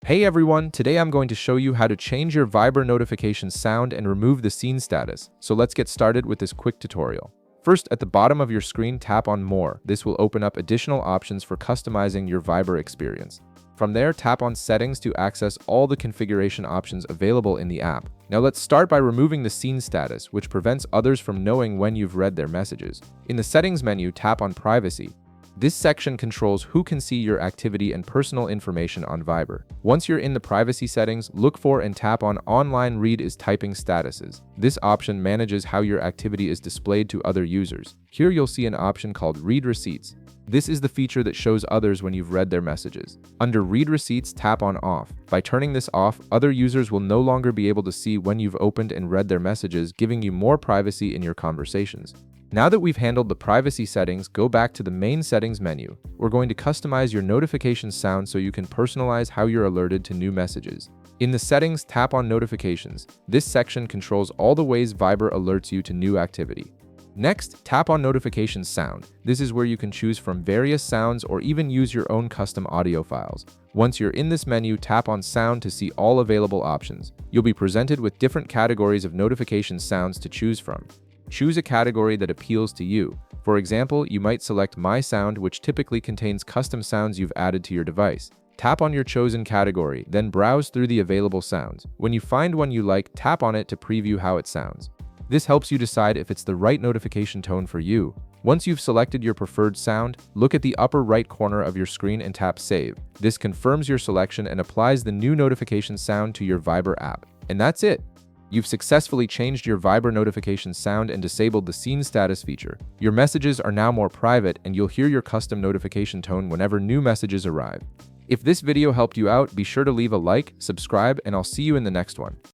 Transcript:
Hey everyone, today I'm going to show you how to change your Viber notification sound and remove the scene status. So let's get started with this quick tutorial. First, at the bottom of your screen, tap on More. This will open up additional options for customizing your Viber experience. From there, tap on Settings to access all the configuration options available in the app. Now let's start by removing the scene status, which prevents others from knowing when you've read their messages. In the Settings menu, tap on Privacy. This section controls who can see your activity and personal information on Viber. Once you're in the privacy settings, look for and tap on Online Read is Typing Statuses. This option manages how your activity is displayed to other users. Here you'll see an option called Read Receipts. This is the feature that shows others when you've read their messages. Under Read Receipts, tap on Off. By turning this off, other users will no longer be able to see when you've opened and read their messages, giving you more privacy in your conversations. Now that we've handled the privacy settings, go back to the main settings menu. We're going to customize your notification sound so you can personalize how you're alerted to new messages. In the settings, tap on Notifications. This section controls all the ways Viber alerts you to new activity. Next, tap on Notification Sound. This is where you can choose from various sounds or even use your own custom audio files. Once you're in this menu, tap on Sound to see all available options. You'll be presented with different categories of notification sounds to choose from. Choose a category that appeals to you. For example, you might select My Sound, which typically contains custom sounds you've added to your device. Tap on your chosen category, then browse through the available sounds. When you find one you like, tap on it to preview how it sounds. This helps you decide if it's the right notification tone for you. Once you've selected your preferred sound, look at the upper right corner of your screen and tap Save. This confirms your selection and applies the new notification sound to your Viber app. And that's it! You've successfully changed your Viber notification sound and disabled the scene status feature. Your messages are now more private, and you'll hear your custom notification tone whenever new messages arrive. If this video helped you out, be sure to leave a like, subscribe, and I'll see you in the next one.